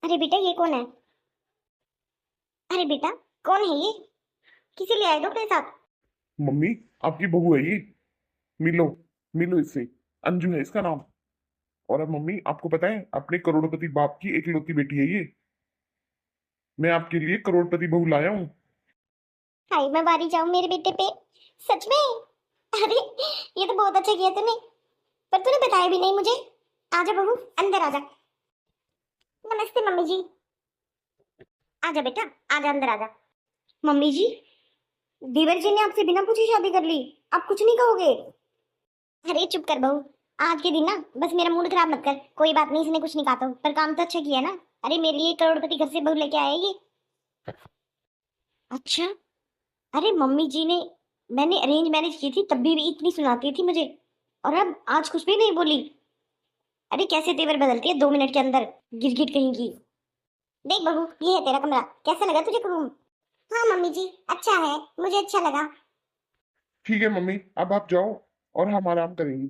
अरे बेटा ये कौन है? अरे बेटा कौन है ये? किसे ले आए हो अपने साथ? मम्मी, आपकी बहू है ये। मिलो, मिलो इससे। अंजू है इसका नाम। और अब मम्मी, आपको पता है अपने करोड़पति बाप की इकलौती बेटी है ये। मैं आपके लिए करोड़पति बहू लाया हूँ। हाय मैं बारी जाऊं मेरे बेटे पे। सच में? अरे ये तो बहुत अच्छा किया तूने। पर तूने बताया भी नहीं मुझे। आजा बहू, अंदर आजा। नमस्ते मम्मी जी। आजा बेटा, आजा अंदर आजा। मम्मी जी, देवर जी ने आपसे बिना पूछे शादी कर ली। आप कुछ नहीं कहोगे? अरे चुप कर बहू। आज के दिन ना बस मेरा मूड खराब मत कर। कोई बात नहीं, इसने कुछ नहीं कहा तो, पर काम तो अच्छा किया ना। अरे मेरे लिए करोड़पति घर से बहू लेके आया ये। अच्छा। अरे मम्मी जी ने, मैंने अरेंज मैरिज की थी तब भी इतनी सुनाती थी मुझे, और अब आज कुछ भी नहीं बोली। अरे कैसे तेवर बदलती है 2 मिनट के अंदर। गिरगिट कहीं की। देख बहू, ये है तेरा कमरा, कैसा लगा तुझे रूम? हाँ मम्मी जी, अच्छा है, मुझे अच्छा लगा। ठीक है मम्मी, अब आप जाओ और हम आराम करेंगे।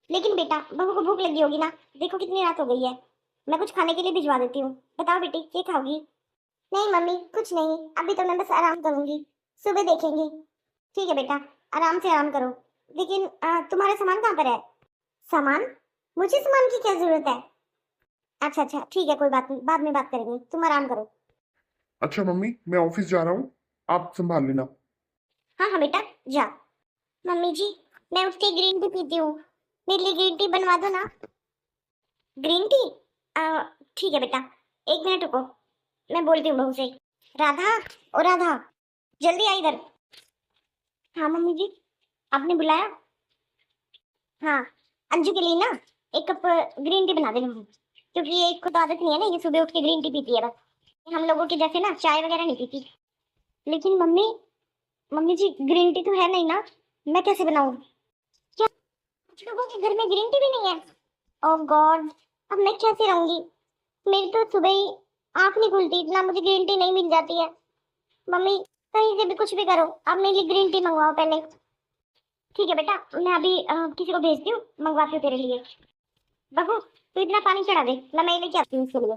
लेकिन बेटा बहू को भूख लगी होगी ना। देखो कितनी रात हो गई है। मैं कुछ खाने के लिए भिजवा देती हूँ। बताओ बेटी, क्या खाओगी? नहीं मम्मी, कुछ नहीं, अभी तो मैं बस आराम करूंगी। सुबह देखेंगे। ठीक है बेटा, आराम से आराम करो। लेकिन तुम्हारा सामान कहाँ पर है? सामान? मुझे सामान की क्या जरूरत है? अच्छा अच्छा ठीक है, कोई बात नहीं, बाद में बात करेंगे, तुम आराम करो। अच्छा मम्मी, मैं ऑफिस जा रहा हूँ, आप संभाल लेना। हाँ हाँ बेटा, जा। मम्मी जी, मैं उठ के ग्रीन टी पीती हूँ। मेरे लिए ग्रीन टी बनवा दो ना। Green tea? ठीक है बेटा, 1 मिनट रुको, मैं बोलती हूँ बहू से। राधा, ओ राधा, जल्दी आ इधर। हाँ मम्मी जी, आपने बुलाया? हाँ, अंजू के लिए ना 1 कप ग्रीन टी बना देना मम्मी। क्योंकि ये इसको तो आदत नहीं है ना, ये सुबह उठ के ग्रीन टी पीती है बस। हम लोगों के जैसे ना चाय वगैरह नहीं पीती। लेकिन मम्मी, मम्मी जी ग्रीन टी तो है नहीं ना, मैं कैसे बनाऊँ? क्या कुछ लोगों के घर में ग्रीन टी भी नहीं है? ओह गॉड, अब मैं कैसे रहूंगी? मेरी तो सुबह ही आंख नहीं खुलती इतना मुझे ग्रीन टी नहीं मिल जाती है। मम्मी, कहीं से भी कुछ भी करो, आप मेरे लिए ग्रीन टी मंगवाओ पहले। ठीक है बेटा, मैं अभी किसी को भेजती हूँ, मंगवाती हूँ तेरे लिए। बहू, तू इतना पानी चढ़ा दे, मैं लेके आती हूँ इसके लिए।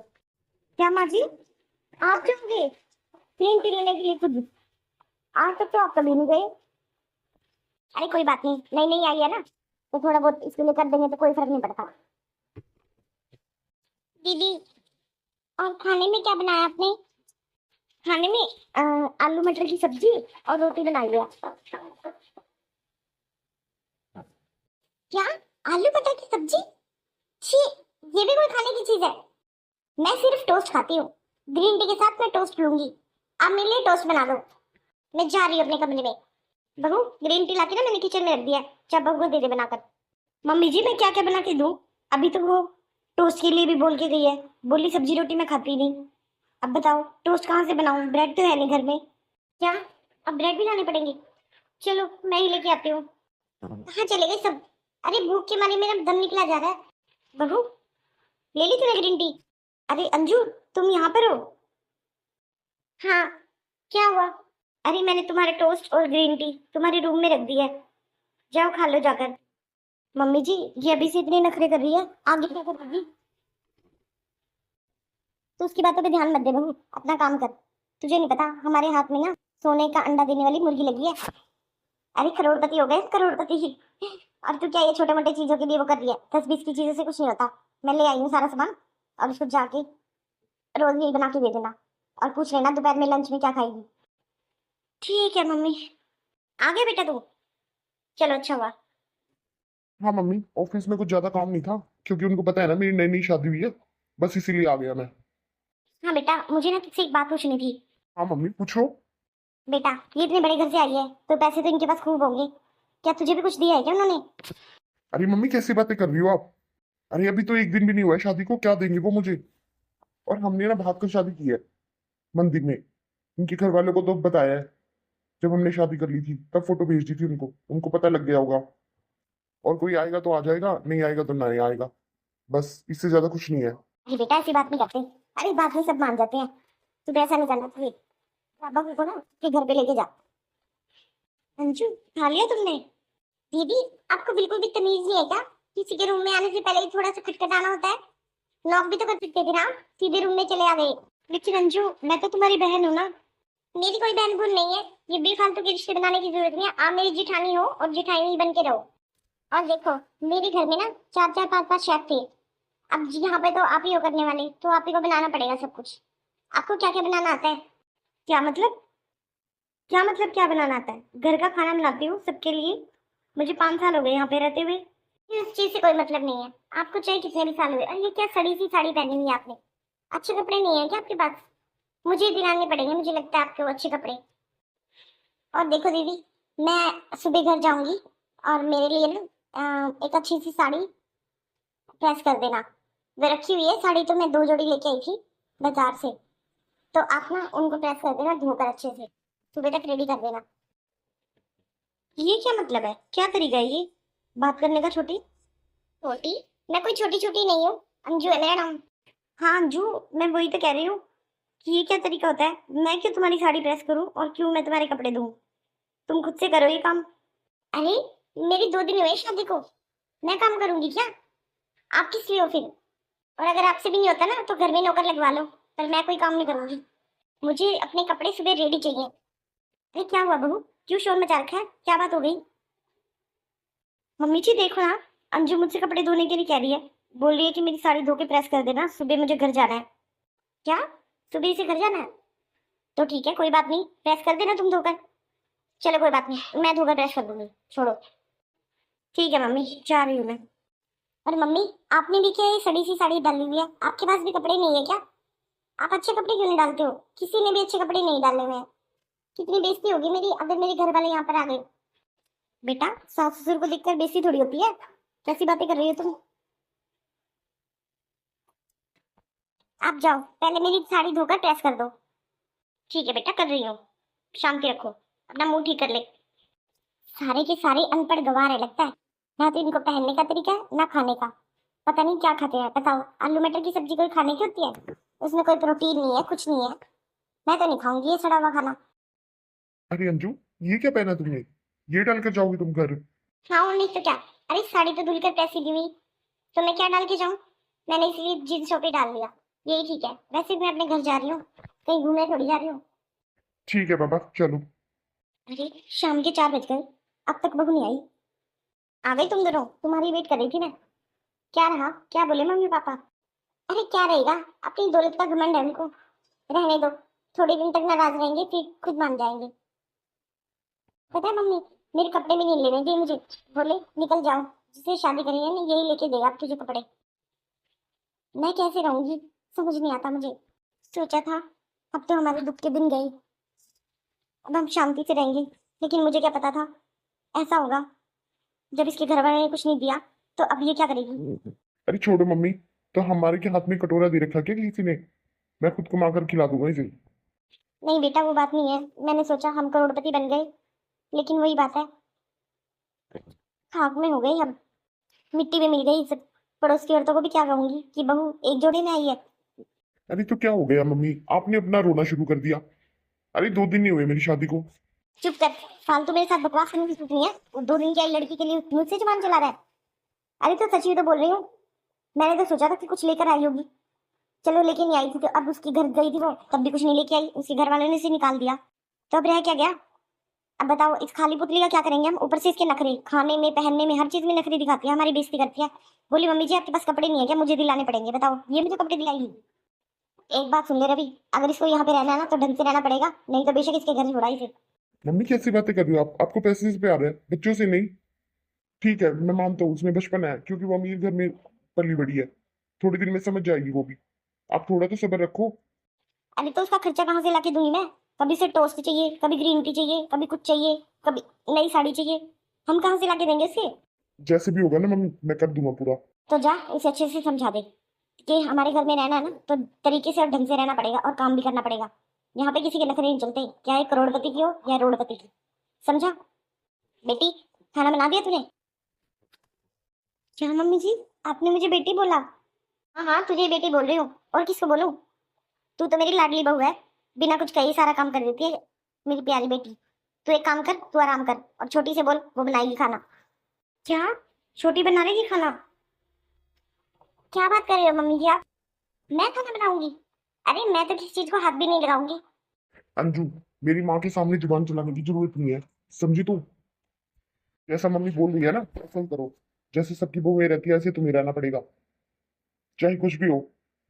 क्या माँ जी, आप जाओगे ग्रीन टी लेने के लिए खुद? आज तक तो आप कभी नहीं गए। अरे कोई बात नहीं, नई नई आई है ना, तो थोड़ा बहुत इसके लिए कर देंगे तो कोई फर्क नहीं पड़ता। दीदी, और खाने में क्या बनाया आपने? खाने में आलू मटर की सब्जी और रोटी बनाई है। क्या? आलू मटर की सब्जी? छी, ये भी कोई खाने की चीज है? मैं सिर्फ टोस्ट खाती हूँ। ग्रीन टी के साथ मैं टोस्ट लूंगी। आप मेरे लिए टोस्ट बना दो। मैं जा रही हूँ अपने कमरे में। बहू, ग्रीन टी लाके ना मैंने किचन में रख दिया है, चाहे बहू को दे दे बनाकर। मम्मी जी मैं क्या क्या बना के दूँ? अभी तो वो टोस्ट के लिए भी बोल के गई है। बोली सब्जी रोटी मैं खाती नहीं। अब बताओ टोस्ट कहाँ से बनाऊँ, ब्रेड तो है नहीं घर में। क्या? अब ब्रेड भी लाने पड़ेंगे? चलो मैं ही लेके आती हूँ। कहाँ चले गए सब? अरे भूख के मारे मेरा दम निकला जा रहा है। बहू, ले ली तूने ग्रीन टी? अरे अंजू, तुम यहाँ पर हो? हाँ, क्या हुआ? अरे मैंने तुम्हारे टोस्ट और ग्रीन टी तुम्हारे रूम में रख दिया है, जाओ खा लो जाकर। मम्मी जी, ये अभी से इतने नखरे कर रही है, आगे क्या करेगी? तो उसकी बातों पे ध्यान मत दे बहू, अपना काम कर। तुझे नहीं पता हमारे हाथ में ना सोने का अंडा देने वाली मुर्गी लगी है। अरे करोड़पति हो गए, करोड़पति ही। और तू क्या ये छोटे मोटे चीजों के लिए वो कर रही है? 10-20 की चीजों से कुछ नहीं होता। मैं ले आई हूँ सारा सामान, और उसको जाके रोज यही बना के दे देना। और पूछ लेना दोपहर में लंच में क्या खाएगी। ठीक है मम्मी। आ गया बेटा तू? चलो अच्छा हुआ। हाँ मम्मी, ऑफिस में कुछ ज्यादा काम नहीं था, क्योंकि उनको पता है ना मेरी नई नई शादी हुई है। बस इसीलिए आ गया मैं। हाँ बेटा, मुझे ना तुझसे एक बात पूछनी थी। हाँ मम्मी, पूछो। बेटा, ये इतने बड़े घर से आई है तो पैसे तो इनके पास खूब होंगे। क्या तुझे भी कुछ दिया है क्या उन्होंने? अरे मम्मी, कैसी बातें कर रही हो आप? अरे अभी तो एक दिन भी नहीं हुआ है शादी को, क्या देंगे वो मुझे? और हमने ना भाग कर शादी की है, मंदिर में। उनके घर वालों को तो बताया है। जब हमने शादी कर ली थी तब फोटो भेज दी थी उनको, उनको पता लग गया होगा। और कोई आएगा तो आ जाएगा, नहीं आएगा तो नहीं आएगा। बस इससे ज्यादा कुछ नहीं है। अरे बेटा ऐसी बात नहीं करते। अरे बात में सब मान जाते हैं। तू ऐसा नहीं करना चाहिए। पापा को ना के घर पे लेके जा। अंशु, खा लिया तुमने? दीदी, आपको बिल्कुल भी तमीज नहीं है क्या? किसी के रूम में आने से पहले ही थोड़ा सा खटखटाना होता है। नॉक भी तो कर सकते थे ना, सीधे रूम में चले आ गए। लेकिन अंजू, मैं तो तुम्हारी बहन हूँ ना। मेरी कोई बहन बहन नहीं है, ये बेफालतू के रिश्ते बनाने की जरूरत नहीं है। आप मेरी जिठानी हो और जिठानी बन के रहो। और देखो, मेरे घर में ना चार चार पांच पांच शेफ थे। अब यहाँ पे तो आप ही हो करने वाले, तो आप ही को बनाना पड़ेगा सब कुछ। आपको क्या क्या बनाना आता है? क्या मतलब? क्या मतलब क्या बनाना आता है? घर का खाना बनाती हूँ सबके लिए। मुझे 5 साल हो गए यहाँ पे रहते हुए। इस चीज से कोई मतलब नहीं है। आपको चाहे कितने भी साल हुए। और ये क्या सड़ी सी साड़ी पहनी हुई है आपने? अच्छे कपड़े नहीं है क्या आपके पास? मुझे दिलाने पड़ेंगे, मुझे लगता है आपके वो अच्छे कपड़े। और देखो दीदी, मैं सुबह घर जाऊंगी और मेरे लिए ना एक अच्छी सी साड़ी प्रेस कर देना। वे रखी हुई है साड़ी, तो मैं 2 जोड़ी लेके आई थी बाजार से। तो आप ना उनको प्रेस कर देना धोकर अच्छे से, सुबह तक रेडी कर देना। ये क्या मतलब है? क्या तरीका है ये बात करने का? छोटी छोटी? मैं कोई छोटी छोटी नहीं हूँ। अंजू है मेरा नाम। हाँ अंजू, मैं वही तो कह रही हूँ कि ये क्या तरीका होता है। मैं क्यों तुम्हारी साड़ी प्रेस करूँ और क्यों मैं तुम्हारे कपड़े धोऊं? तुम खुद से करो ये काम। अरे, मेरी 2 दिन हुए शादी को, मैं काम करूंगी क्या? आप किस लिए हो फिर? और अगर आपसे भी नहीं होता ना तो घर में नौकर लगवा लो, पर मैं कोई काम नहीं करूंगी। मुझे अपने कपड़े सुबह रेडी चाहिए। अरे क्या हुआ बहू, क्यों शोर मचा रखा है? क्या बात हो गई? मम्मी जी देखो ना, अंजू मुझसे कपड़े धोने के लिए कह रही है। बोल रही है कि मेरी साड़ी धो के प्रेस कर देना, सुबह मुझे घर जाना है। क्या? सुबह से घर जाना है? तो ठीक है, कोई बात नहीं, प्रेस कर देना तुम धोकर। चलो कोई बात नहीं, मैं धोकर प्रेस कर दूंगी, छोड़ो। ठीक है मम्मी, जा रही हूँ मैं। और मम्मी, आपने भी क्या ये सड़ी सी साड़ी डाली हुई है? आपके पास भी कपड़े नहीं है क्या? आप अच्छे कपड़े क्यों नहीं डालते हो? किसी ने भी अच्छे कपड़े नहीं डाले हुए हैं। कितनी बेइज्जती होगी मेरी अगर मेरे घर वाले यहाँ पर आ गए। बेटा, सास ससुर को देखकर बेइज्जती थोड़ी होती है। कैसी बातें कर रही हो तुम? आप जाओ, पहले मेरी साड़ी धोकर प्रेस कर दो। ठीक है बेटा, कर रही हूँ। शांति रखो, अपना मुंह ठीक कर ले। सारे के सारे अनपढ़ गवार है लगता है। ना तो इनको पहनने का तरीका है, ना खाने का। पता नहीं क्या खाते हैं। बताओ, आलू मटर की सब्जी कोई खाने की होती है? उसमें कोई प्रोटीन नहीं है, कुछ नहीं है। मैं तो नहीं खाऊंगी ये सड़ा हुआ खाना। अरे अंजू, ये क्या पहना तुमने? ये डाल कर जाओगी तुम घर? हाँ और नहीं तो क्या। अरे साड़ी तो धुलकर प्रेस की हुई, तो मैं क्या डाल के जाऊं? मैंने इसलिए जींस टॉप ही डाल लिया। यही ठीक है। वैसे भी मैं अपने घर जा रही हूँ, कहीं घूमने थोड़ी जा रही हूँ। ठीक है पापा, चलो। अरे, शाम के 4 बज गए, अब तक बहू नहीं आई। आ गई तुम दोनों? तुम्हारी वेट कर रही थी मैं। क्या रहा? क्या बोले मम्मी पापा? अरे क्या रहेगा, अपनी दौलत का घमंड है उनको। रहने दो, थोड़े दिन तक नाराज रहेंगे, फिर खुद मान जाएंगे। पता है मम्मी, मेरे कपड़े भी नहीं लेने दिए मुझे। बोले निकल जाओ, जिसे शादी करी है ना यही लेके देगा अब तुझे कपड़े। मैं कैसे रहूंगी, समझ नहीं आता मुझे। सोचा था अब तो हमारे दुख के दिन गए, अब हम शांति से रहेंगे। लेकिन मुझे क्या पता था ऐसा होगा। जब इसके घर वाले ने कुछ नहीं दिया, तो अब ये क्या करेगी? अरे छोड़ो मम्मी, तो हमारे के हाथ में कटोरा दे रखा क्या किसी ने? मैं खुद कमा कर खिला दूंगा इसे। नहीं बेटा, वो बात नहीं है। मैंने सोचा हम करोड़पति बन गए, लेकिन वही बात है, खाक में हो गई हम, मिट्टी में मिल गई सब। पड़ोस की औरतों को भी क्या कहूंगी कि बहू एक जोड़े में आई है। अरे तो क्या हो गया मम्मी, आपने अपना रोना शुरू कर दिया? अरे 2 दिन नहीं हुए मेरी शादी को। चुप कर, फालतू मेरे साथ बकवास करने की जरूरत नहीं है। वो 2 दिन की आई लड़की के लिए मुझसे जुबान चला रहा है। अरे तो सच ही तो बोल रही हूँ। मैंने तो सोचा था कि कुछ लेकर आई होगी। चलो लेके नहीं आई थी, तो अब उसकी घर गई थी वो, तब भी कुछ नहीं लेके आई। उसके घर वालों ने इसे निकाल दिया, तो अब रह क्या गया? अब बताओ, इस खाली पुतली का क्या करेंगे हम? ऊपर से इसके नखरे, खाने में पहनने में हर चीज में नखरे दिखाती है, हमारी बेइज्जती करती है। बोली मम्मी जी आपके पास कपड़े नहीं है क्या, मुझे दिलाने पड़ेंगे। बताओ, ये मुझे कपड़े दिलाएगी? एक बात सुन ले रवि, अगर इसको यहाँ पे रहना है ना तो ढंग से रहना पड़ेगा, नहीं तो बेशक इसके घर से छुड़ाई फिर। मम्मी कैसी बातें कर रही हो आप? आपको पैसे से प्यार है, बच्चों से नहीं। ठीक है, मैं मानता हूँ उसमें बचपन है, क्योंकि वो अमीर घर में पली बड़ी है। थोड़ी देर में समझ जाएगी वो भी। आप थोड़ा तो सब्र रखो। अरे तो उसका खर्चा कहाँ से लाके दूंगी मैं? कभी से टोस्ट चाहिए, कभी ग्रीन टी चाहिए, कभी कुछ चाहिए, कभी नई साड़ी चाहिए। हम कहाँ से लाके देंगे इसके? जैसे भी होगा ना मम्मी, मैं कर दूंगा पूरा। तो जा इसे अच्छे से समझा दे कि हमारे घर में रहना है ना तो तरीके से और ढंग से रहना पड़ेगा और काम भी करना पड़ेगा। यहाँ पे किसी के नखरे नहीं चलते, क्या है करोड़पति की हो या रोड़पति की। समझा? बेटी, खाना बना दिया तूने? क्या मम्मी जी, आपने मुझे बेटी बोला? हाँ हाँ, तुझे बेटी बोल रही हूँ, और किसको बोलूं? तू तो मेरी लाडली बहू है, बिना कुछ कहे सारा काम कर देती है मेरी प्यारी बेटी। तू एक काम कर, तू आराम कर, और छोटी से बोल, वो बनाएगी खाना। क्या? छोटी बना लेगी खाना? क्या बात कर रहे हो मम्मी जी आप? मैं खाना बनाऊंगी? अरे मैं तो किसी चीज को हाथ भी नहीं लगाऊंगी। अंजू, मेरी माँ के सामने जुबान चलाने की जरूरत नहीं है, समझी तू? जैसा मम्मी बोल रही है ना वैसा ही करो। जैसे सबकी बहुएं रहती है ऐसे तुम्हें रहना पड़ेगा, चाहे कुछ भी हो।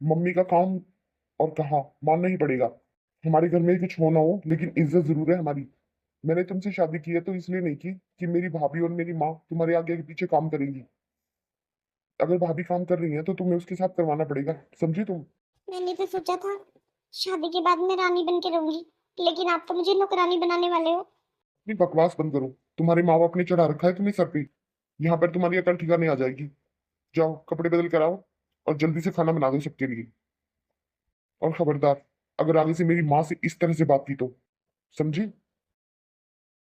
मम्मी का काम और कहा मानना ही पड़ेगा। हमारे घर में कुछ हो ना हो लेकिन इज्जत जरूर है हमारी। मैंने तुमसे शादी की है तो इसलिए नहीं की कि मेरी भाभी और मेरी माँ तुम्हारे आगे पीछे काम करेंगी। अगर भाभी काम कर रही है तो तुम्हें उसके साथ करवाना पड़ेगा, समझी तुम? मैंने तो सोचा था शादी के बाद मैं रानी बन के रहूंगी, लेकिन आप तो मुझे नौकरानी बनाने वाले हो। अपनी बकवास बंद करो। तुम्हारे माँ बाप ने चढ़ा रखा है तुम्हें सर पे। यहाँ पर तुम्हारी अकल ठिकाने आ जाएगी। जाओ कपड़े बदल कर आओ और जल्दी से खाना बना दो सबके लिए। और खबरदार, अगर आगे से मेरी माँ से इस तरह से बात की तो, समझी?